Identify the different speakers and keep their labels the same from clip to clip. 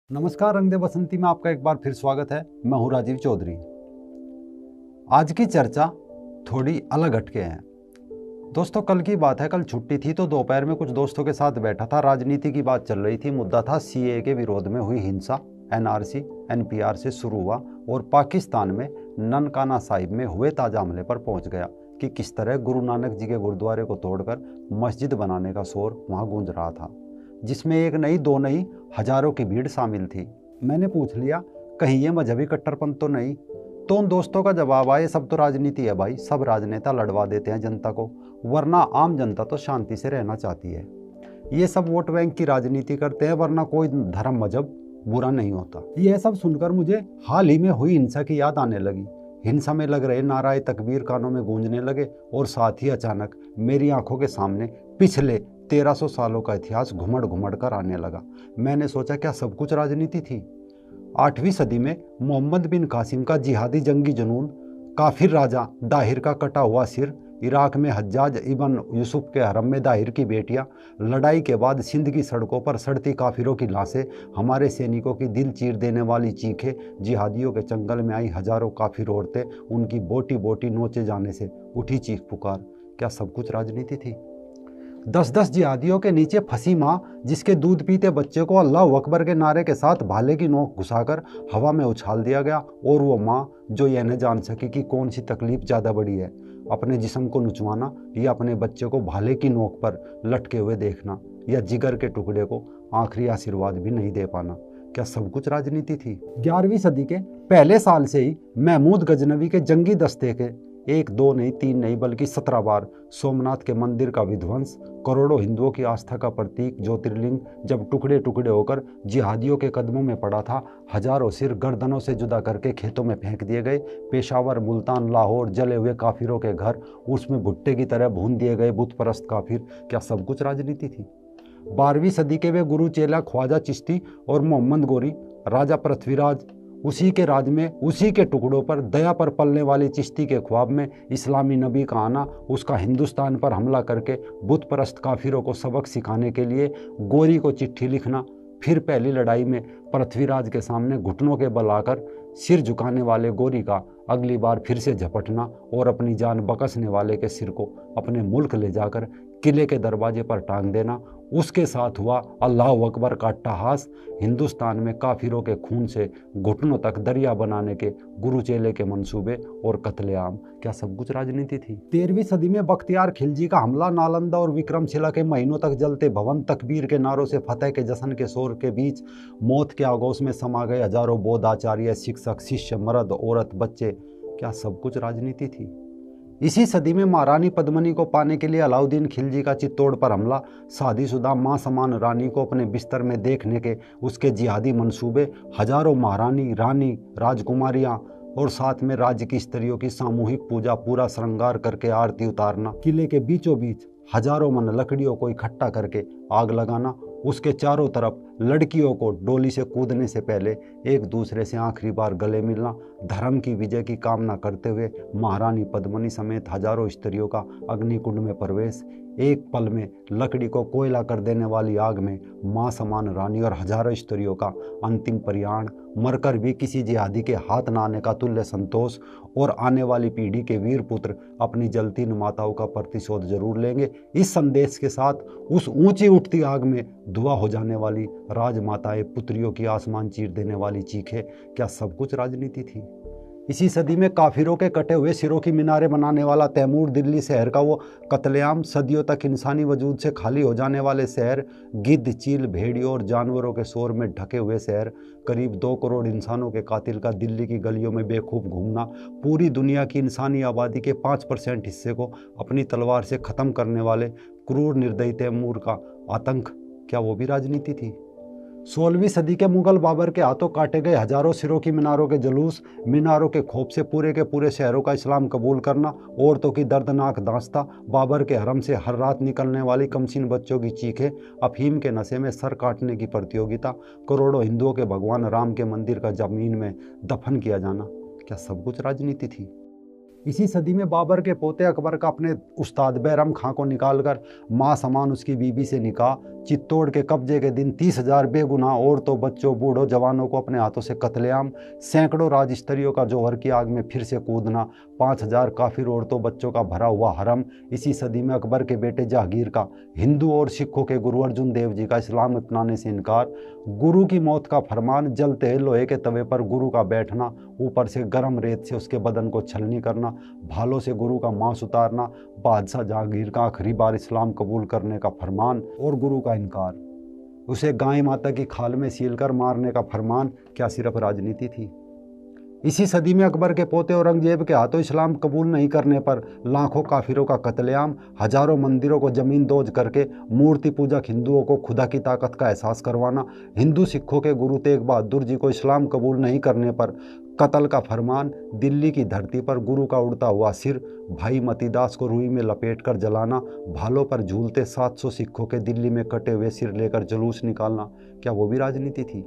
Speaker 1: नमस्कार, रंग दे बसंती में आपका एक बार फिर स्वागत है। मैं हूं राजीव चौधरी। आज की चर्चा थोड़ी अलग हटके है। दोस्तों, कल की बात है। कल छुट्टी थी तो दोपहर में कुछ दोस्तों के साथ बैठा था। राजनीति की बात चल रही थी। मुद्दा था सीएए के विरोध में हुई हिंसा। एनआरसी एनपीआर से शुरू हुआ और पाकिस्तान में ननकाना साहिब में हुए ताजा हमले पर पहुंच गया कि किस तरह गुरु नानक जी के गुरुद्वारे को तोड़कर मस्जिद बनाने का शोर वहां गूंज रहा था, जिसमें एक नहीं दो नहीं हजारों की भीड़ शामिल थी। मैंने पूछ लिया, कहीं ये मजहबी कट्टरपन तो नहीं? तो उन दोस्तों का जवाब आया, सब तो राजनीति है भाई, सब राजनेता लड़वा देते हैं जनता को, वरना आम जनता तो शांति से रहना चाहती है। ये सब वोट बैंक की राजनीति करते हैं, वरना कोई धर्म मजहब बुरा नहीं होता। यह सब सुनकर मुझे हाल ही में हुई हिंसा की याद आने लगी। हिंसा में लग रहे नाराए तकबीर कानों में गूंजने लगे और साथ ही अचानक मेरी आंखों के सामने पिछले 1300 सालों का इतिहास घुमड़ घुमड़ कर आने लगा। मैंने सोचा, क्या सब कुछ राजनीति थी? 8वीं सदी में मोहम्मद बिन कासिम का जिहादी जंगी जुनून, काफिर राजा दाहिर का कटा हुआ सिर, इराक में हज्जाज इबन यूसुफ के हरम में दाहिर की बेटियां, लड़ाई के बाद सिंध की सड़कों पर सड़ती काफिरों की लाशें, हमारे सैनिकों की दिल चीर देने वाली चीखें, जिहादियों के चंगल में आई हजारों काफिर औरतें, उनकी बोटी बोटी नोचे जाने से उठी चीख पुकार, क्या सब कुछ राजनीति थी? 10-10 जिहादियों के नीचे फंसी माँ, जिसके दूध पीते बच्चे को अल्लाह अकबर के नारे के साथ भाले की नोक घुसाकर हवा में उछाल दिया गया, और वो माँ जो यह न जान सकी कि कौन सी तकलीफ ज़्यादा बड़ी है, अपने जिस्म को नुचवाना या अपने बच्चे को भाले की नोक पर लटके हुए देखना, या जिगर के टुकड़े को आखिरी आशीर्वाद भी नहीं दे पाना। क्या सब कुछ राजनीति थी? 11वीं सदी के पहले साल से ही महमूद गजनवी के जंगी दस्ते के 1 2 नहीं 3 नहीं बल्कि 17 बार सोमनाथ के मंदिर का विध्वंस, करोड़ों हिंदुओं की आस्था का प्रतीक ज्योतिर्लिंग जब टुकड़े टुकड़े होकर जिहादियों के कदमों में पड़ा था, हजारों सिर गर्दनों से जुदा करके खेतों में फेंक दिए गए, पेशावर, मुल्तान, लाहौर जले हुए काफिरों के घर, उसमें भुट्टे की तरह भून दिए गए बुत परस्त काफिर, क्या सब कुछ राजनीति थी? 12वीं सदी के वे गुरु चेला ख्वाजा चिश्ती और मोहम्मद गोरी, राजा पृथ्वीराज, उसी के राज में उसी के टुकड़ों पर दया पर पलने वाली चिश्ती के ख्वाब में इस्लामी नबी का आना, उसका हिंदुस्तान पर हमला करके बुत परस्त काफिरों को सबक सिखाने के लिए गोरी को चिट्ठी लिखना, फिर पहली लड़ाई में पृथ्वीराज के सामने घुटनों के बल आकर सिर झुकाने वाले गोरी का अगली बार फिर से झपटना और अपनी जान बकसने वाले के सिर को अपने मुल्क ले जाकर किले के दरवाजे पर टांग देना, उसके साथ हुआ अल्लाह अकबर का अट्टहास, हिंदुस्तान में काफिरों के खून से घुटनों तक दरिया बनाने के गुरु चेले के मंसूबे और कत्लेआम, क्या सब कुछ राजनीति थी? 13वीं सदी में बख्तियार खिलजी का हमला, नालंदा और विक्रमशिला के महीनों तक जलते भवन, तकबीर के नारों से फतेह के जश्न के शोर के बीच मौत के आगोश में समा गए हजारों बौद्ध आचार्य, शिक्षक, शिष्य, मर्द, औरत, बच्चे, क्या सब कुछ राजनीति थी? इसी सदी में महारानी पद्मिनी को पाने के लिए अलाउद्दीन खिलजी का चित्तौड़ पर हमला, शादीशुदा मां समान रानी को अपने बिस्तर में देखने के उसके जिहादी मंसूबे, हजारों महारानी, रानी, राजकुमारियां और साथ में राज्य की स्त्रियों की सामूहिक पूजा, पूरा श्रृंगार करके आरती उतारना, किले के बीचों बीच हजारों मन लकड़ियों को इकट्ठा करके आग लगाना, उसके चारों तरफ लड़कियों को डोली से कूदने से पहले एक दूसरे से आखिरी बार गले मिलना, धर्म की विजय की कामना करते हुए महारानी पद्मिनी समेत हजारों स्त्रियों का अग्निकुंड में प्रवेश, एक पल में लकड़ी को कोयला कर देने वाली आग में मां समान रानी और हजारों स्त्रियों का अंतिम प्रयाण, मरकर भी किसी जिहादी के हाथ न आने का तुल्य संतोष, और आने वाली पीढ़ी के वीर पुत्र अपनी जलती माताओं का प्रतिशोध जरूर लेंगे, इस संदेश के साथ उस ऊंची उठती आग में धुआं हो जाने वाली राजमाताएं, पुत्रियों की आसमान चीर देने वाली चीखें, क्या सब कुछ राजनीति थी? इसी सदी में काफिरों के कटे हुए सिरों की मीनारें बनाने वाला तैमूर, दिल्ली शहर का वो कत्लेआम, सदियों तक इंसानी वजूद से खाली हो जाने वाले शहर, गिद्ध, चील, भेड़ियों और जानवरों के शोर में ढके हुए शहर, करीब 2 करोड़ इंसानों के कातिल का दिल्ली की गलियों में बेखूब घूमना, पूरी दुनिया की इंसानी आबादी के 5% हिस्से को अपनी तलवार से ख़त्म करने वाले क्रूर निर्दयी तैमूर का आतंक, क्या वो भी राजनीति थी? 16वीं सदी के मुगल बाबर के हाथों काटे गए हजारों सिरों की मीनारों के जुलूस, मीनारों के खौफ से पूरे के पूरे शहरों का इस्लाम कबूल करना, औरतों की दर्दनाक दास्ता, बाबर के हरम से हर रात निकलने वाली कमसीन बच्चों की चीखें, अफीम के नशे में सर काटने की प्रतियोगिता, करोड़ों हिंदुओं के भगवान राम के मंदिर का जमीन में दफन किया जाना, क्या सब कुछ राजनीति थी? इसी सदी में बाबर के पोते अकबर का अपने उस्ताद बैरम खां को निकालकर मां समान उसकी बीबी से निकाह, चित्तौड़ के कब्जे के दिन 30,000 बेगुनाह औरतों, बच्चों, बूढ़ों, जवानों को अपने हाथों से कत्लेआम, सैकड़ों राजस्त्रियों का जौहर की आग में फिर से कूदना, 5,000 काफिर औरतों, बच्चों का भरा हुआ हरम। इसी सदी में अकबर के बेटे जहांगीर का हिंदू और सिखों के गुरु अर्जुन देव जी का इस्लाम अपनाने से इनकार, गुरु की मौत का फरमान, जलते लोहे के तवे पर गुरु का बैठना, ऊपर से गर्म रेत से उसके बदन को छलनी करना, भालों से गुरु का मांस उतारना, बादशाह जहांगीर का आखिरी बार इस्लाम कबूल करने का फरमान और गुरु का इनकार, उसे गाय माता की खाल में सीलकर मारने का फरमान, क्या सिर्फ राजनीति थी? इसी सदी में अकबर के पोते औरंगजेब के हाथों इस्लाम कबूल नहीं करने पर लाखों काफिरों का कत्लेआम, हजारों मंदिरों को जमीन दोज करके मूर्ति पूजक हिंदुओं को खुदा की ताकत का एहसास करवाना, हिंदू सिखों के गुरु तेग बहादुर जी को इस्लाम कबूल नहीं करने पर कत्ल का फरमान, दिल्ली की धरती पर गुरु का उड़ता हुआ सिर, भाई मतीदास को रुई में लपेट कर जलाना, भालों पर झूलते 700 सिखों के दिल्ली में कटे हुए सिर लेकर जुलूस निकालना, क्या वो भी राजनीति थी?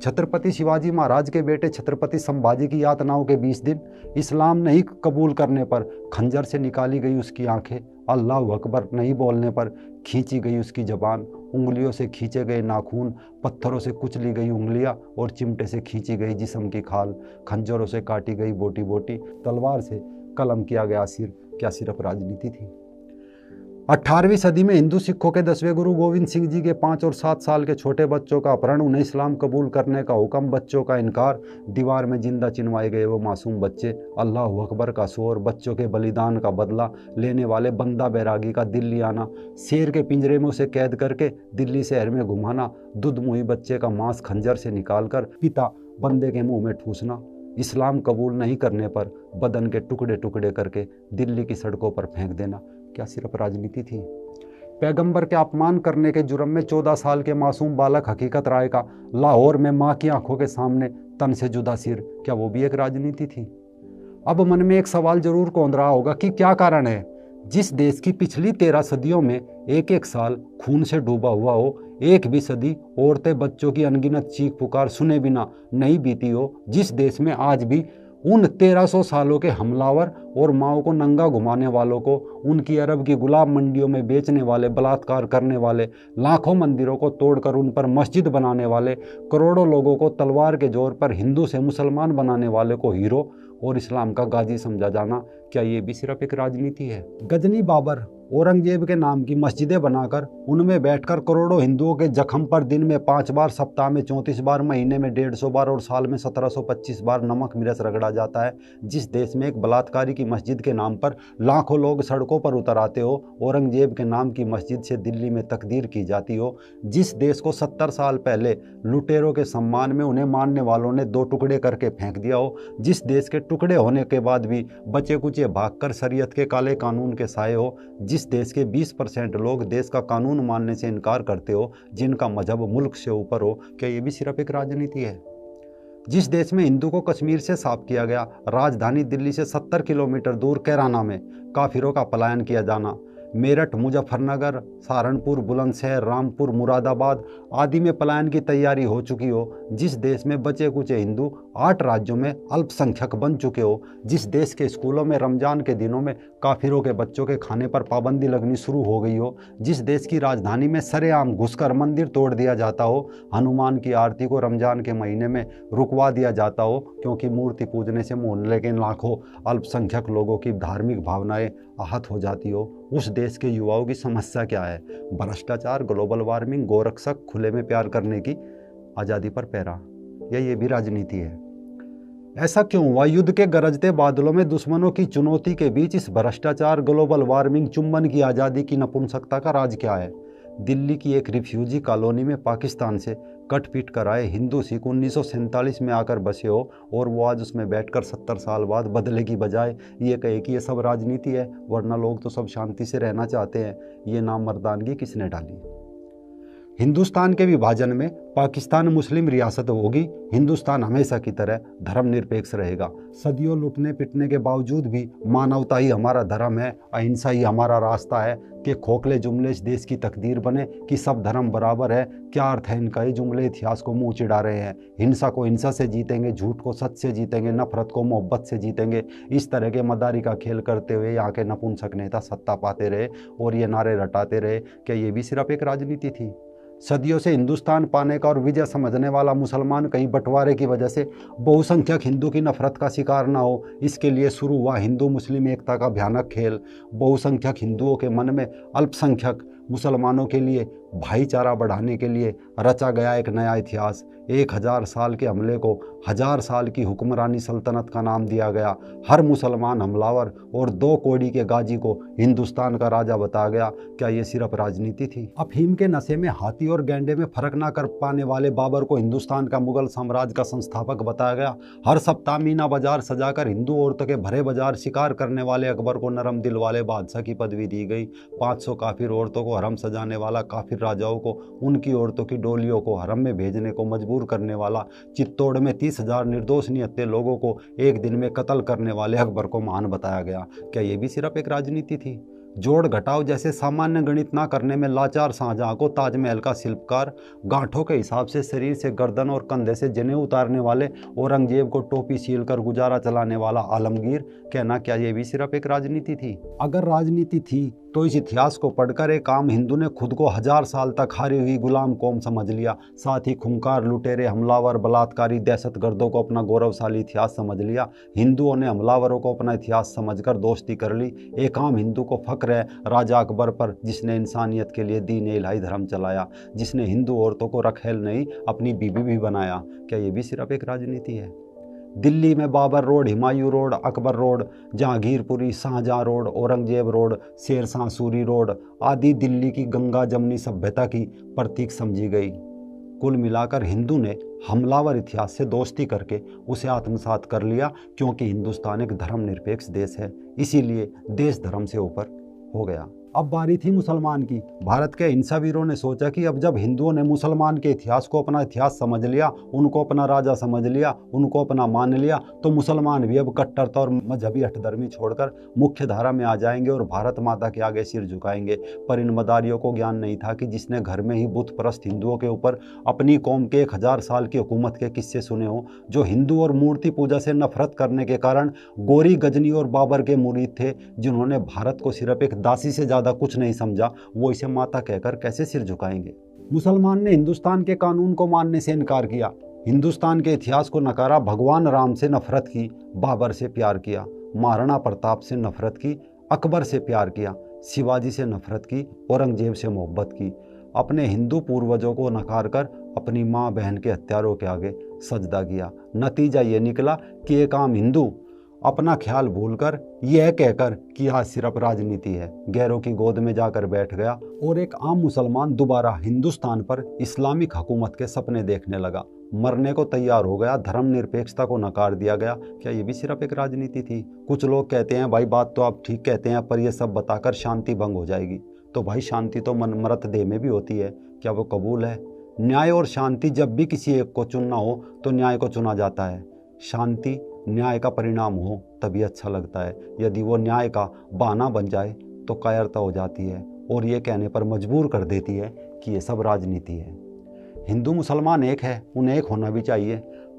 Speaker 1: छत्रपति शिवाजी महाराज के बेटे छत्रपति संभाजी की यातनाओं के 20 दिन, इस्लाम नहीं कबूल करने पर खंजर से निकाली गई उसकी आंखें, अल्लाह अकबर नहीं बोलने पर खींची गई उसकी जबान, उंगलियों से खींचे गए नाखून, पत्थरों से कुचली गई उंगलियां और चिमटे से खींची गई जिस्म की खाल, खंजरों से काटी गई बोटी बोटी, तलवार से कलम किया गया सिर, क्या सिर्फ राजनीति थी? 18वीं सदी में हिंदू सिखों के 10वें गुरु गोविंद सिंह जी के 5 और 7 साल के छोटे बच्चों का अपहरण, उन्हें इस्लाम कबूल करने का हुक्म, बच्चों का इनकार, दीवार में जिंदा चिनवाए गए वो मासूम बच्चे, अल्लाह अकबर का शोर, बच्चों के बलिदान का बदला लेने वाले बंदा बैरागी का दिल्ली आना, शेर के पिंजरे में उसे कैद करके दिल्ली शहर में घुमाना, दूध मुही बच्चे का मांस खंजर से निकालकर पिता बंदे के मुंह में ठूसना, इस्लाम कबूल नहीं करने पर बदन के टुकड़े टुकड़े करके दिल्ली की सड़कों पर फेंक देना, क्या सिर्फ राजनीति थी? पैगंबर के अपमान करने के जुर्म में 14 साल के मासूम बालक हकीकत राय का लाहौर में मां की आंखों के सामने तन से जुदा सिर, क्या वो भी एक राजनीति थी? अब मन में एक सवाल जरूर कौंध रहा होगा कि क्या कारण है जिस देश की पिछली 13 सदियों में एक एक साल खून से डूबा हुआ हो, एक भी सदी औरतें बच्चों की अनगिनत चीख पुकार सुने बिना नहीं बीती हो, जिस देश में आज भी उन 1300 सालों के हमलावर और माओ को नंगा घुमाने वालों को, उनकी अरब की गुलाम मंडियों में बेचने वाले, बलात्कार करने वाले, लाखों मंदिरों को तोड़कर उन पर मस्जिद बनाने वाले, करोड़ों लोगों को तलवार के जोर पर हिंदू से मुसलमान बनाने वाले को हीरो और इस्लाम का गाजी समझा जाना, क्या ये भी सिर्फ एक राजनीति है? गजनी बाबर औरंगजेब के नाम की मस्जिदें बनाकर उनमें बैठकर करोड़ों हिंदुओं के जख्म पर दिन में 5 बार, सप्ताह में 34 बार, महीने में 150 बार और साल में 1725 बार नमक मिर्च रगड़ा जाता है, जिस देश में एक बलात्कारी की मस्जिद के नाम पर लाखों लोग सड़कों पर उतर आते हो, औरंगजेब के नाम की मस्जिद से दिल्ली में तकदीर की जाती हो, जिस देश को 70 साल पहले लुटेरों के सम्मान में उन्हें मानने वालों ने 2 टुकड़े करके फेंक दिया हो, जिस देश के टुकड़े होने के बाद भी बचे कुचे भागकर शरीयत के काले कानून के साए हो, जिस देश के 20% लोग देश का कानून मानने से इनकार करते हो, जिनका मजहब मुल्क से ऊपर हो, क्या ये भी सिर्फ एक राजनीति है? जिस देश में हिंदू को कश्मीर से साफ किया गया, राजधानी दिल्ली से 70 किलोमीटर दूर कैराना में काफिरों का पलायन किया जाना, मेरठ, मुजफ्फरनगर, सहारनपुर, बुलंदशहर, रामपुर, मुरादाबाद आदि में पलायन की तैयारी हो चुकी हो, जिस देश में बचे कुचे हिंदू 8 राज्यों में अल्पसंख्यक बन चुके हो, जिस देश के स्कूलों में रमजान के दिनों में काफिरों के बच्चों के खाने पर पाबंदी लगनी शुरू हो गई हो, जिस देश की राजधानी में सरेआम घुसकर मंदिर तोड़ दिया जाता हो, हनुमान की आरती को रमजान के महीने में रुकवा दिया जाता हो क्योंकि मूर्ति पूजने से मोहल्ले के लाखों अल्पसंख्यक लोगों की धार्मिक भावनाएं आहत हो जाती हो, उस देश के युवाओं की समस्या क्या है? भ्रष्टाचार, ग्लोबल वार्मिंग, गोरक्षक, खुले में प्यार करने की आज़ादी पर पैरा, या ये भी राजनीति है? ऐसा क्यों हुआ युद्ध के गरजते बादलों में दुश्मनों की चुनौती के बीच इस भ्रष्टाचार, ग्लोबल वार्मिंग, चुंबन की आज़ादी की नपुंसकता का राज क्या है? दिल्ली की एक रिफ्यूजी कॉलोनी में पाकिस्तान से कट पीट कर आए हिंदू सिख 1947 में आकर बसे हो और वो आज उसमें बैठकर 70 साल बाद बदले की बजाय ये कहे कि ये सब राजनीति है, वरना लोग तो सब शांति से रहना चाहते हैं, ये नाम मर्दानगी किसने डाली? हिंदुस्तान के विभाजन में पाकिस्तान मुस्लिम रियासत होगी, हिंदुस्तान हमेशा की तरह धर्मनिरपेक्ष रहेगा। सदियों लुटने पिटने के बावजूद भी मानवता ही हमारा धर्म है, अहिंसा ही हमारा रास्ता है। कि खोखले जुमले इस देश की तकदीर बने कि सब धर्म बराबर है, क्या अर्थ है इनका? ये जुमले इतिहास को मुंह चिढ़ा रहे हैं। हिंसा को हिंसा से जीतेंगे, झूठ को सच से जीतेंगे, नफरत को मोहब्बत से जीतेंगे। इस तरह के मदारी का खेल करते हुए यहाँ के नपुंसक नेता सत्ता पाते रहे और ये नारे रटाते रहे। क्या ये भी सिर्फ एक राजनीति थी? सदियों से हिंदुस्तान पाने का और विजय समझने वाला मुसलमान कहीं बंटवारे की वजह से बहुसंख्यक हिंदू की नफरत का शिकार ना हो, इसके लिए शुरू हुआ हिंदू मुस्लिम एकता का भयानक खेल। बहुसंख्यक हिंदुओं के मन में अल्पसंख्यक मुसलमानों के लिए भाईचारा बढ़ाने के लिए रचा गया एक नया इतिहास। 1000 साल के हमले को 1000 साल की हुक्मरानी सल्तनत का नाम दिया गया। हर मुसलमान हमलावर और 2 कोड़ी के गाजी को हिंदुस्तान का राजा बताया गया। क्या ये सिर्फ राजनीति थी? अफीम के नशे में हाथी और गैंडे में फर्क ना कर पाने वाले बाबर को हिंदुस्तान का मुगल साम्राज्य का संस्थापक बताया गया। हर सप्ताह मीना बाजार सजाकर हिंदू औरतों के भरे बाजार शिकार करने वाले अकबर को नरम दिल वाले बादशाह की पदवी दी गई। 500 काफिर औरतों को हरम सजाने वाला, काफिर राजाओं को उनकी औरतों की डोलियों को हरम में भेजने को मजबूर करने वाला, चित्तौड़ में 30,000 निर्दोष निहत्थे लोगों को एक दिन में कत्ल करने वाले अकबर को महान बताया गया। क्या ये भी सिर्फ एक राजनीति थी? जोड़ घटाव जैसे सामान्य गणित ना करने में लाचार शाहजहां को ताजमहल का शिल्पकार, गांठों के हिसाब से शरीर से गर्दन और कंधे से जनेऊ उतारने वाले औरंगजेब को टोपी सील कर गुजारा चलाने वाला आलमगीर, कहना क्या ये भी सिर्फ एक राजनीति थी? अगर राजनीति थी तो इस इतिहास को पढ़कर एक आम हिंदू ने खुद को 1000 साल तक हारी हुई गुलाम कौम समझ लिया। साथ ही खूंखार, लुटेरे, हमलावर, बलात्कारी, दहशतगर्दों को अपना गौरवशाली इतिहास समझ लिया। हिंदुओं ने हमलावरों को अपना इतिहास समझकर दोस्ती कर ली। एक आम हिंदू को फख्र है राजा अकबर पर, जिसने इंसानियत के लिए दीन इलाही धर्म चलाया, जिसने हिंदू औरतों को रखेल नहीं अपनी बीबी भी बनाया। क्या ये भी सिर्फ एक राजनीति है? दिल्ली में Babar road, Humayun road, Akbar road, Jahangirpuri, Shahjahan road, Aurangzeb road, Sher Shah Suri road आदि दिल्ली की गंगा जमनी सभ्यता की प्रतीक समझी गई। कुल मिलाकर हिंदू ने हमलावर इतिहास से दोस्ती करके उसे आत्मसात कर लिया, क्योंकि हिंदुस्तान एक धर्मनिरपेक्ष देश है, इसीलिए देश धर्म से ऊपर हो गया। अब बारी थी मुसलमान की। भारत के हिंसा वीरों ने सोचा कि अब जब हिंदुओं ने मुसलमान के इतिहास को अपना इतिहास समझ लिया, उनको अपना राजा समझ लिया, उनको अपना मान लिया, तो मुसलमान भी अब कट्टरता और मजहबी हठधर्मी छोड़कर मुख्य धारा में आ जाएंगे और भारत माता के आगे सिर झुकाएंगे। पर इन मदारियों को ज्ञान नहीं था कि जिसने घर में ही बुत परस्त हिंदुओं के ऊपर अपनी कौम के 1000 साल की हुकूमत के किस्से सुने हों, जो हिंदू और मूर्ति पूजा से नफरत करने के कारण गोरी, गजनी और बाबर के मुरीद थे, जिन्होंने भारत को सिर्फ एक दासी से कुछ नहीं समझा, वो इसे माता कहकर कैसे सिर झुकाएंगे? मुसलमान ने हिंदुस्तान के कानून को मानने से इनकार किया, हिंदुस्तान के इतिहास को नकारा, भगवान राम से नफरत की, बाबर से प्यार किया, महाराणा प्रताप से नफरत की, अकबर से प्यार किया, शिवाजी से नफरत की, औरंगजेब से मोहब्बत की। अपने हिंदू पूर्वजों को नकार कर अपनी माँ बहन के हत्यारों के आगे सजदा किया। नतीजा ये निकला कि एक आम हिंदू अपना ख्याल भूलकर यह कहकर कि यह सिर्फ राजनीति है, गैरों की गोद में जाकर बैठ गया और एक आम मुसलमान दोबारा हिंदुस्तान पर इस्लामिक हुकूमत के सपने देखने लगा, मरने को तैयार हो गया, धर्मनिरपेक्षता को नकार दिया गया। क्या ये भी सिर्फ एक राजनीति थी? कुछ लोग कहते हैं भाई बात तो आप ठीक कहते हैं, पर यह सब बताकर शांति भंग हो जाएगी। तो भाई शांति तो मरत देह में भी होती है, क्या वो कबूल है? न्याय और शांति, जब भी किसी एक को चुनना हो तो न्याय को चुना जाता है। शांति न्याय का परिणाम हो तभी अच्छा लगता है। यदि वो न्याय का बहाना बन जाए तो कायरता हो जाती है और ये कहने पर मजबूर कर देती है कि ये सब राजनीति है। हिंदू मुसलमान एक है, उन्हें एक होना भी चाहिए,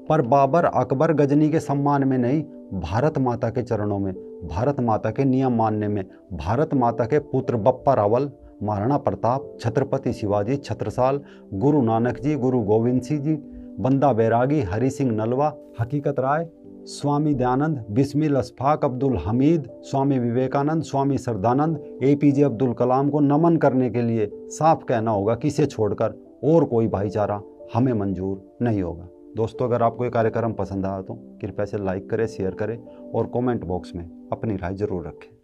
Speaker 1: पर बाबर, अकबर, गजनी के सम्मान में नहीं, भारत माता के चरणों में, भारत माता के नियम मानने में, भारत माता के पुत्र बप्पा रावल, महाराणा प्रताप, छत्रपति शिवाजी, छत्रसाल, गुरु नानक जी, गुरु गोविंद सिंह जी, बंदा बैरागी, हरि सिंह नलवा, हकीकत राय, स्वामी दयानंद, बिस्मिल अशफाक अब्दुल हमीद, स्वामी विवेकानंद, स्वामी श्रद्धानंद, APJ अब्दुल कलाम को नमन करने के लिए साफ कहना होगा कि इसे छोड़कर और कोई भाईचारा हमें मंजूर नहीं होगा। दोस्तों, अगर आपको ये कार्यक्रम पसंद आया तो कृपया से लाइक करें, शेयर करें और कमेंट बॉक्स में अपनी राय जरूर रखें।